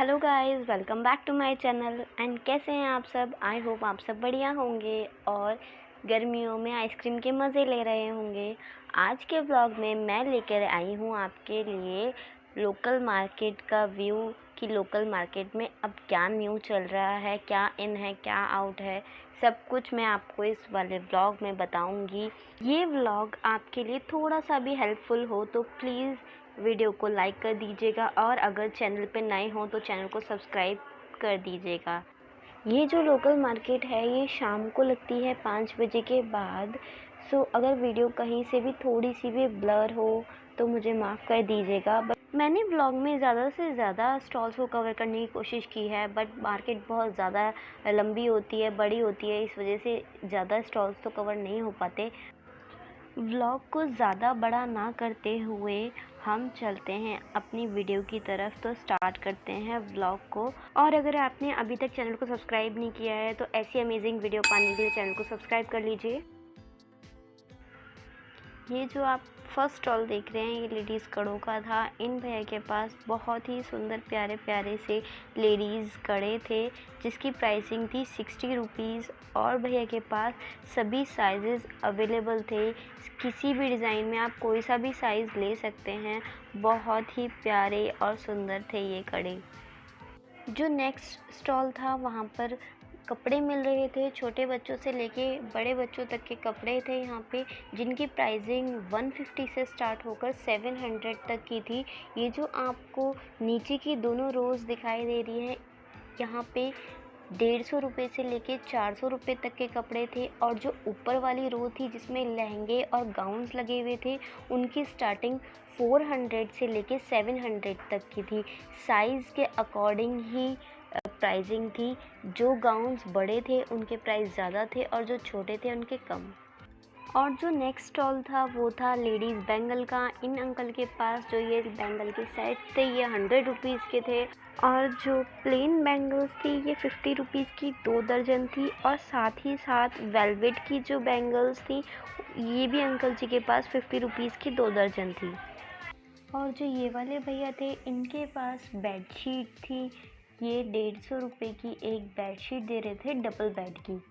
Hello guys, welcome back to my channel. And कैसे हैं आप सब? आई होप आप सब बढ़िया होंगे और गर्मियों में आइसक्रीम के मज़े ले रहे होंगे। आज के व्लॉग में मैं लेकर आई हूँ आपके लिए लोकल मार्केट का व्यू कि लोकल मार्केट में अब क्या न्यू चल रहा है, क्या इन है, क्या आउट है, सब कुछ मैं आपको इस वाले व्लॉग में बताऊंगी। ये व्लॉग आपके लिए थोड़ा सा भी हेल्पफुल हो तो प्लीज़ वीडियो को लाइक कर दीजिएगा और अगर चैनल पे नए हो तो चैनल को सब्सक्राइब कर दीजिएगा। ये जो लोकल मार्केट है ये शाम को लगती है 5 बजे के बाद। सो अगर वीडियो कहीं से भी थोड़ी सी भी ब्लर हो तो मुझे माफ़ कर दीजिएगा। बट मैंने ब्लॉग में ज़्यादा से ज़्यादा स्टॉल्स को कवर करने की कोशिश की है, बट मार्केट बहुत ज़्यादा लंबी होती है, बड़ी होती है, इस वजह से ज़्यादा स्टॉल्स तो कवर नहीं हो पाते। व्लॉग को ज़्यादा बड़ा ना करते हुए हम चलते हैं अपनी वीडियो की तरफ। तो स्टार्ट करते हैं व्लॉग को। और अगर आपने अभी तक चैनल को सब्सक्राइब नहीं किया है तो ऐसी अमेजिंग वीडियो पाने के लिए चैनल को सब्सक्राइब कर लीजिए। ये जो आप फर्स्ट स्टॉल देख रहे हैं ये लेडीज़ कड़ों का था। इन भैया के पास बहुत ही सुंदर प्यारे प्यारे से लेडीज़ कड़े थे जिसकी प्राइसिंग थी 60 रुपीज़। और भैया के पास सभी साइजेस अवेलेबल थे। किसी भी डिज़ाइन में आप कोई सा भी साइज़ ले सकते हैं। बहुत ही प्यारे और सुंदर थे ये कड़े। जो नेक्स्ट स्टॉल था वहाँ पर कपड़े मिल रहे थे, छोटे बच्चों से लेके बड़े बच्चों तक के कपड़े थे यहाँ पे, जिनकी प्राइसिंग 150 से स्टार्ट होकर 700 तक की थी। ये जो आपको नीचे की दोनों रोज़ दिखाई दे रही है, यहाँ पे 150 रुपये से लेके 400 रुपये तक के कपड़े थे। और जो ऊपर वाली रो थी जिसमें लहंगे और गाउन्स लगे हुए थे, उनकी स्टार्टिंग 400 से लेके 700 तक की थी। साइज़ के अकॉर्डिंग ही प्राइसिंग थी। जो गाउन्स बड़े थे उनके प्राइस ज़्यादा थे और जो छोटे थे उनके कम। और जो नेक्स्ट स्टॉल था वो था लेडीज़ बैंगल का। इन अंकल के पास जो ये बैंगल के सेट थे ये 100 रुपीज़ के थे। और जो प्लेन बैंगल्स थी ये 50 रुपीज़ की 2 दर्जन थी। और साथ ही साथ वेलवेट की जो बैंगल्स थी ये भी अंकल जी के पास 50 रुपीज़ की 2 दर्जन थी। और जो ये वाले भैया थे इनके पास बेडशीट थी। ये 150 रुपये की एक बेडशीट दे रहे थे डबल बेड की।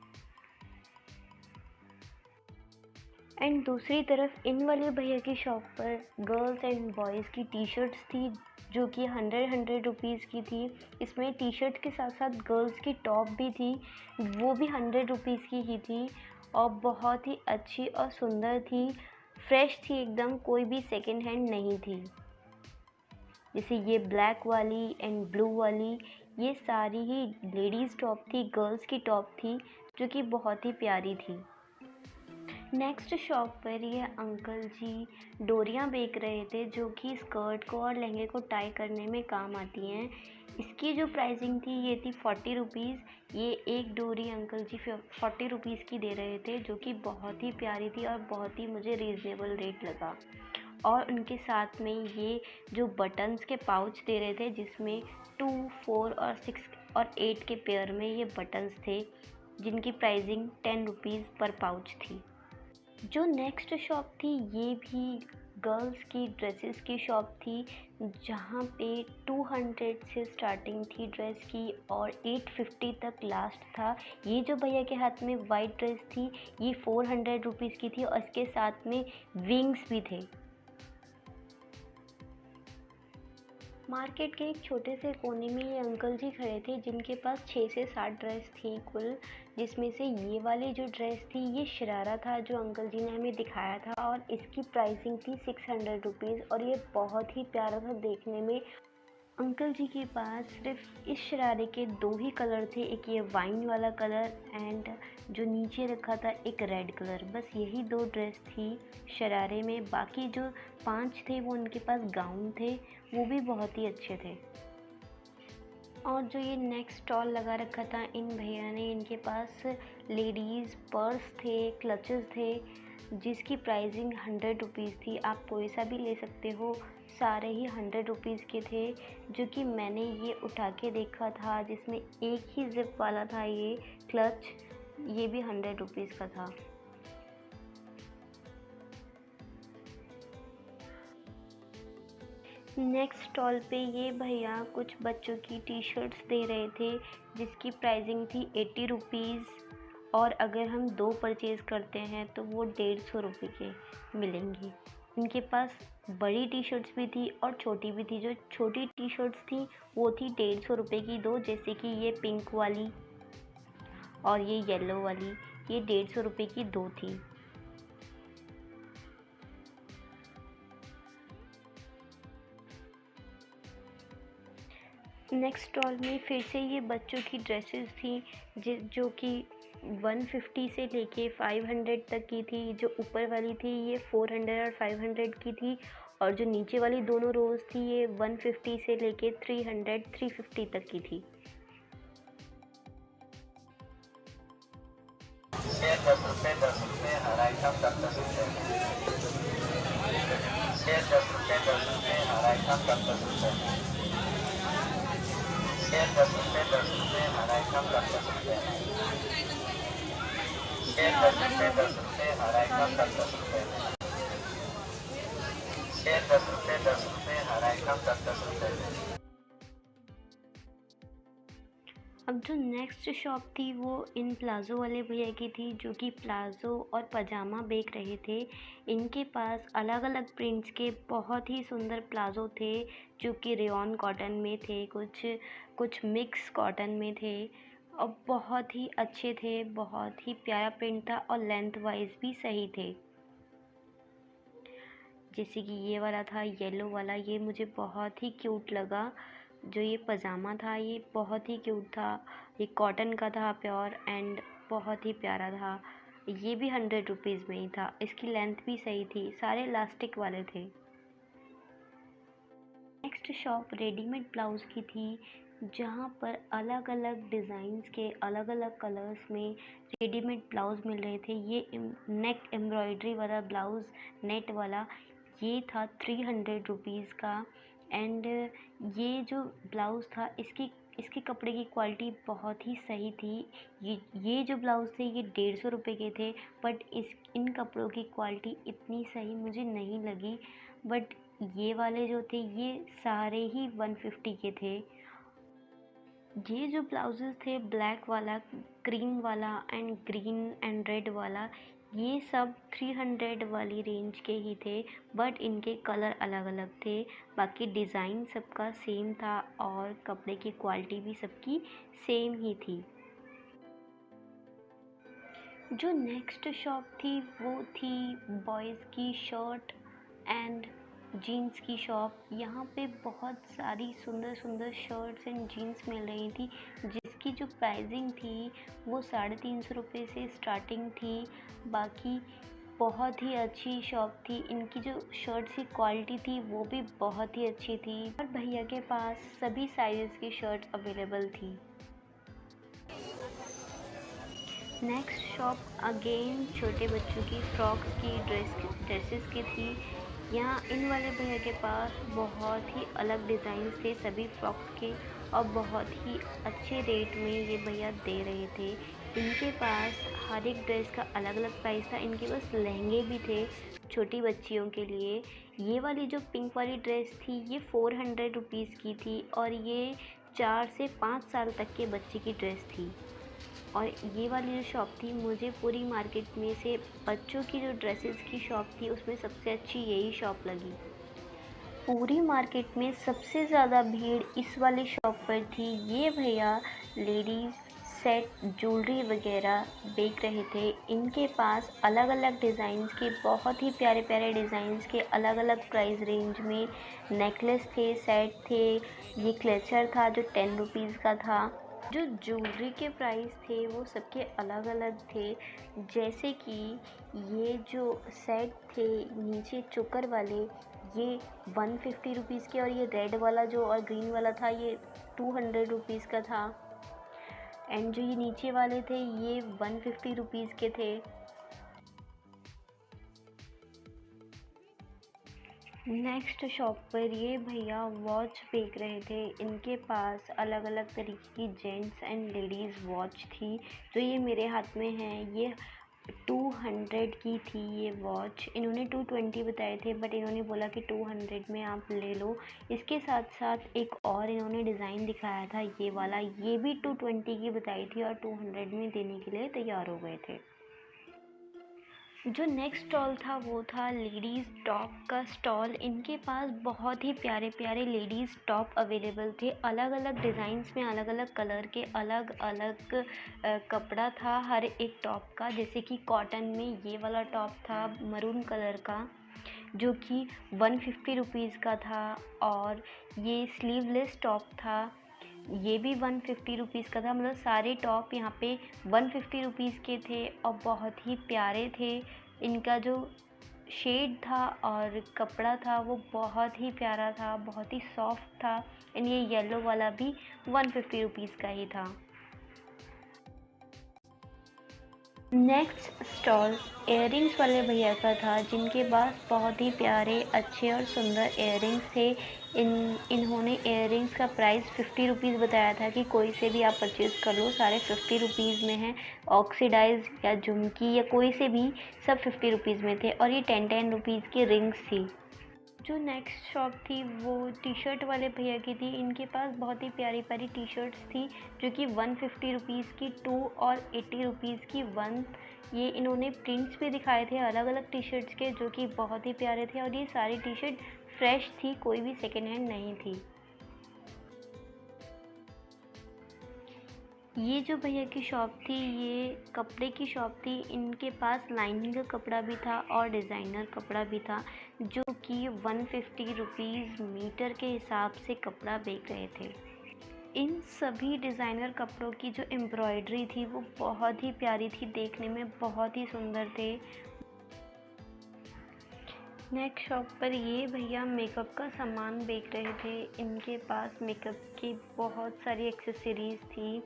एंड दूसरी तरफ इन वाले भैया की शॉप पर गर्ल्स एंड बॉयज़ की टी शर्ट्स थी जो कि 100 रुपीज़ की थी। इसमें टी शर्ट के साथ साथ गर्ल्स की टॉप भी थी, वो भी 100 रुपीज़ की ही थी और बहुत ही अच्छी और सुंदर थी। फ्रेश थी एकदम, कोई भी सेकेंड हैंड नहीं थी। जैसे ये ब्लैक वाली एंड ब्लू वाली ये सारी ही लेडीज़ टॉप थी, गर्ल्स की टॉप थी जो कि बहुत ही प्यारी थी। नेक्स्ट शॉप पर ये अंकल जी डोरियाँ बेच रहे थे जो कि स्कर्ट को और लहंगे को टाई करने में काम आती हैं। इसकी जो प्राइसिंग थी ये थी 40 रुपीज़। ये एक डोरी अंकल जी 40 रुपीज़ की दे रहे थे जो कि बहुत ही प्यारी थी और बहुत ही मुझे रीज़नेबल रेट लगा। और उनके साथ में ये जो बटन्स के पाउच दे रहे थे जिसमें 2, 4 और 6 और 8 के पेयर में ये बटन्स थे जिनकी प्राइसिंग 10 रुपीज़ पर पाउच थी। जो नेक्स्ट शॉप थी ये भी गर्ल्स की ड्रेसेस की शॉप थी जहाँ पे 200 से स्टार्टिंग थी ड्रेस की और 850 तक लास्ट था। ये जो भैया के हाथ में वाइट ड्रेस थी ये 400 रुपीज़ की थी और इसके साथ में विंग्स भी थे। मार्केट के एक छोटे से कोने में ये अंकल जी खड़े थे जिनके पास 6 से 7 ड्रेस थी कुल, जिसमें से ये वाली जो ड्रेस थी ये शरारा था जो अंकल जी ने हमें दिखाया था और इसकी प्राइसिंग थी 600 रुपीज़ और ये बहुत ही प्यारा था देखने में। अंकल जी के पास सिर्फ इस शरारे के 2 ही कलर थे, एक ये वाइन वाला कलर एंड जो नीचे रखा था एक रेड कलर। बस यही 2 ड्रेस थी शरारे में, बाकी जो 5 थे वो उनके पास गाउन थे, वो भी बहुत ही अच्छे थे। और जो ये नेक्स्ट स्टॉल लगा रखा था इन भैया ने, इनके पास लेडीज़ पर्स थे, क्लचेस थे जिसकी प्राइसिंग 100 रुपीज़ थी। आप कोई सा भी ले सकते हो, सारे ही 100 रुपीज़ के थे। जो कि मैंने ये उठा के देखा था जिसमें एक ही ज़िप वाला था ये क्लच, ये भी 100 रुपीज़ का था। नेक्स्ट स्टॉल पे ये भैया कुछ बच्चों की टी शर्ट्स दे रहे थे जिसकी प्राइसिंग थी 80 रुपीज़, और अगर हम 2 परचेज़ करते हैं तो वो 150 रुपये के मिलेंगी। इनके पास बड़ी टी शर्ट्स भी थी और छोटी भी थी। जो छोटी टी शर्ट्स थी वो थी 150 रुपये की 2, जैसे कि ये पिंक वाली और ये येलो वाली, ये 150 रुपये की 2 थी। नेक्स्ट स्टॉल में फिर से ये बच्चों की ड्रेसेस थी जो कि 150 से लेके 500 तक की थी। जो ऊपर वाली थी ये 400 और 500 की थी, और जो नीचे वाली दोनों रोज़ थी ये 150 से लेके 300 350 तक की थी। सेब 10 रुपये 10 रुपये, हर आइटम 10 रुपये। सेब 10 रुपये 10 रुपये, हर आइटम 10 रुपये। सेब 10 रुपये 10 रुपये, हर आइटम 10 रुपये। सेब 10 रुपये 10 रुपये, हर आइटम 10 रुपये। सेब 10 रुपये 10 रुपये, हर आइटम 10 रुपये। अब जो नेक्स्ट शॉप थी वो इन प्लाज़ो वाले भैया की थी, जो कि प्लाज़ो और पजामा बेच रहे थे। इनके पास अलग अलग प्रिंट्स के बहुत ही सुंदर प्लाज़ो थे, जो कि रेयॉन कॉटन में थे, कुछ मिक्स कॉटन में थे, और बहुत ही अच्छे थे। बहुत ही प्यारा प्रिंट था और लेंथ वाइज भी सही थे। जैसे कि ये वाला था येलो वाला, ये मुझे बहुत ही क्यूट लगा। जो ये पजामा था ये बहुत ही क्यूट था। ये कॉटन का था प्योर, एंड बहुत ही प्यारा था। ये भी 100 रुपीज़ में ही था। इसकी लेंथ भी सही थी, सारे इलास्टिक वाले थे। नेक्स्ट शॉप रेडीमेड ब्लाउज़ की थी, जहाँ पर अलग अलग डिज़ाइंस के अलग अलग कलर्स में रेडीमेड ब्लाउज़ मिल रहे थे। ये नेक एम्ब्रॉयडरी वाला ब्लाउज़ नेट वाला, ये था 300 रुपीज़ का। एंड ये जो ब्लाउज़ था इसके कपड़े की क्वालिटी बहुत ही सही थी। ये जो ब्लाउज़ थे ये 150 रुपये के थे, बट इन कपड़ों की क्वालिटी इतनी सही मुझे नहीं लगी। बट ये वाले जो थे ये सारे ही 150 के थे। ये जो ब्लाउजेस थे ब्लैक वाला, क्रीम वाला एंड ग्रीन एंड रेड वाला, ये सब 300 वाली रेंज के ही थे, बट इनके कलर अलग अलग थे। बाकी डिज़ाइन सबका सेम था और कपड़े की क्वालिटी भी सबकी सेम ही थी। जो नेक्स्ट शॉप थी वो थी बॉयज़ की शर्ट एंड जीन्स की शॉप। यहाँ पे बहुत सारी सुंदर सुंदर शर्ट्स एंड जीन्स मिल रही थी, जिसकी जो प्राइसिंग थी वो 350 रुपये से स्टार्टिंग थी। बाकी बहुत ही अच्छी शॉप थी। इनकी जो शर्ट्स की क्वालिटी थी वो भी बहुत ही अच्छी थी, और भैया के पास सभी साइज़ की शर्ट अवेलेबल थी। नेक्स्ट शॉप अगेन छोटे बच्चों की फ्रॉक्स की ड्रेसेस की थी। यहाँ इन वाले भैया के पास बहुत ही अलग डिज़ाइंस थे सभी फ्रॉक्स के, और बहुत ही अच्छे रेट में ये भैया दे रहे थे। इनके पास हर एक ड्रेस का अलग अलग प्राइस था। इनके पास लहंगे भी थे छोटी बच्चियों के लिए। ये वाली जो पिंक वाली ड्रेस थी ये 400 रुपीज़ की थी, और ये 4 से 5 साल तक के बच्चे की ड्रेस थी। और ये वाली जो शॉप थी मुझे पूरी मार्केट में से बच्चों की जो ड्रेसेस की शॉप थी उसमें सबसे अच्छी यही शॉप लगी। पूरी मार्केट में सबसे ज़्यादा भीड़ इस वाली शॉप पर थी। ये भैया लेडीज़ सेट ज्वेलरी वगैरह बेच रहे थे। इनके पास अलग अलग डिज़ाइंस के बहुत ही प्यारे प्यारे डिज़ाइंस के अलग अलग प्राइस रेंज में नेकलेस थे, सेट थे। ये क्लेचर था जो 10 रुपीज़ का था। जो ज्वेलरी के प्राइस थे वो सबके अलग अलग थे, जैसे कि ये जो सेट थे नीचे चोकर वाले ये 150 रुपीज़ के, और ये रेड वाला जो और ग्रीन वाला था ये 200 रुपीज़ का था। एंड जो ये नीचे वाले थे ये 150 रुपीज़ के थे। नेक्स्ट शॉप पर ये भैया वॉच बेच रहे थे। इनके पास अलग अलग तरीके की जेंट्स एंड लेडीज़ वॉच थी। जो ये मेरे हाथ में है ये 200 की थी ये वॉच। इन्होंने 220 बताए थे, बट इन्होंने बोला कि 200 में आप ले लो। इसके साथ साथ एक और इन्होंने डिज़ाइन दिखाया था ये वाला, ये भी 220 की बताई थी और 200 में देने के लिए तैयार हो गए थे। जो नेक्स्ट स्टॉल था वो था लेडीज़ टॉप का स्टॉल। इनके पास बहुत ही प्यारे प्यारे लेडीज़ टॉप अवेलेबल थे, अलग अलग डिज़ाइंस में, अलग अलग कलर के, अलग अलग कपड़ा था हर एक टॉप का। जैसे कि कॉटन में ये वाला टॉप था मरून कलर का, जो कि 150 रुपीज़ का था। और ये स्लीवलेस टॉप था, ये भी 150 रुपीज़ का था। मतलब सारे टॉप यहाँ पे 150 रुपीज़ के थे और बहुत ही प्यारे थे। इनका जो शेड था और कपड़ा था वो बहुत ही प्यारा था, बहुत ही सॉफ्ट था। एंड ये येलो वाला भी 150 रुपीज़ का ही था। नेक्स्ट स्टॉल इयररिंग्स वाले भैया का था, जिनके पास बहुत ही प्यारे, अच्छे और सुंदर इयररिंग्स थे। इन्होंने इयररिंग्स का प्राइस 50 रुपीज़ बताया था कि कोई से भी आप परचेज़ कर लो, सारे 50 रुपीज़ में हैं। ऑक्सीडाइज या झुमकी या कोई से भी, सब 50 रुपीज़ में थे। और ये 10 रुपीज़ की रिंग्स थी। जो नेक्स्ट शॉप थी वो टी शर्ट वाले भैया की थी। इनके पास बहुत ही प्यारी प्यारी टी शर्ट्स थी, जो कि 150 रुपीज़ की 2 और 80 रुपीज़ की 1। ये इन्होंने प्रिंट्स भी दिखाए थे अलग अलग टी शर्ट्स के, जो कि बहुत ही प्यारे थे। और ये सारी टी शर्ट फ्रेश थी, कोई भी सेकेंड हैंड नहीं थी। ये जो भैया की शॉप थी ये कपड़े की शॉप थी। इनके पास लाइनिंग का कपड़ा भी था और डिज़ाइनर कपड़ा भी था, जो कि 150 रुपीज़ मीटर के हिसाब से कपड़ा बेच रहे थे। इन सभी डिज़ाइनर कपड़ों की जो एम्ब्रॉयडरी थी वो बहुत ही प्यारी थी, देखने में बहुत ही सुंदर थे। नेक्स्ट शॉप पर ये भैया मेकअप का सामान बेच रहे थे। इनके पास मेकअप की बहुत सारी एक्सेसरीज़ थी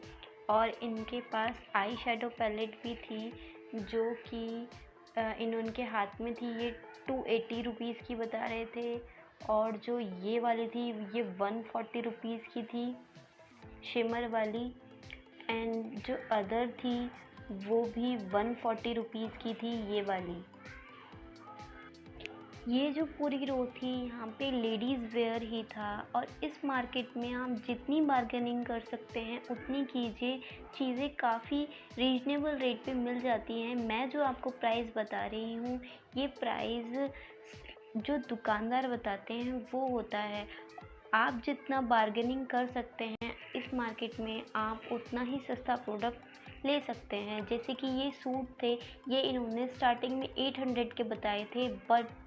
और इनके पास आई शेडो पैलेट भी थी, जो कि इनके हाथ में थी। ये 280 रुपीज़ की बता रहे थे। और जो ये वाली थी ये 140 रुपीज़ की थी, शिमर वाली। एंड जो अदर थी वो भी 140 रुपीज़ की थी, ये वाली। ये जो पूरी रो थी यहाँ पे लेडीज़ वेयर ही था। और इस मार्केट में आप जितनी बार्गेनिंग कर सकते हैं उतनी कीजिए, चीज़ें काफ़ी रीजनेबल रेट पे मिल जाती हैं। मैं जो आपको प्राइस बता रही हूँ ये प्राइस जो दुकानदार बताते हैं वो होता है। आप जितना बार्गेनिंग कर सकते हैं इस मार्केट में आप उतना ही सस्ता प्रोडक्ट ले सकते हैं। जैसे कि ये सूट थे, ये इन्होंने स्टार्टिंग में 800 के बताए थे, बट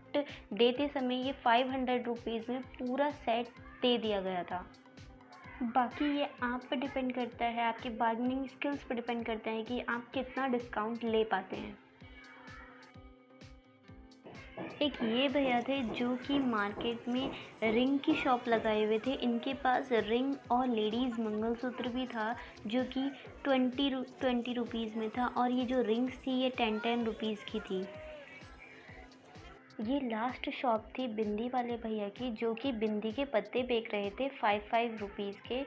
देते समय ये 500 रुपीज़ में पूरा सेट दे दिया गया था। बाकी ये आप पे डिपेंड करता है, आपकी बार्गेनिंग स्किल्स पे डिपेंड करता है कि आप कितना डिस्काउंट ले पाते हैं। एक ये भैया थे जो कि मार्केट में रिंग की शॉप लगाए हुए थे। इनके पास रिंग और लेडीज़ मंगलसूत्र भी था, जो कि 20 रुपीज़ में था। और ये जो रिंग्स थी ये 10 रुपीज़ की थी। ये लास्ट शॉप थी बिंदी वाले भैया की, जो कि बिंदी के पत्ते बेच रहे थे 5 रुपीज़ के।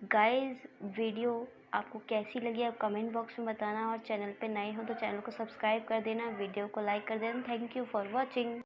गाइस, वीडियो आपको कैसी लगी आप कमेंट बॉक्स में बताना। और चैनल पे नए हो तो चैनल को सब्सक्राइब कर देना, वीडियो को लाइक कर देना। Thank you for watching.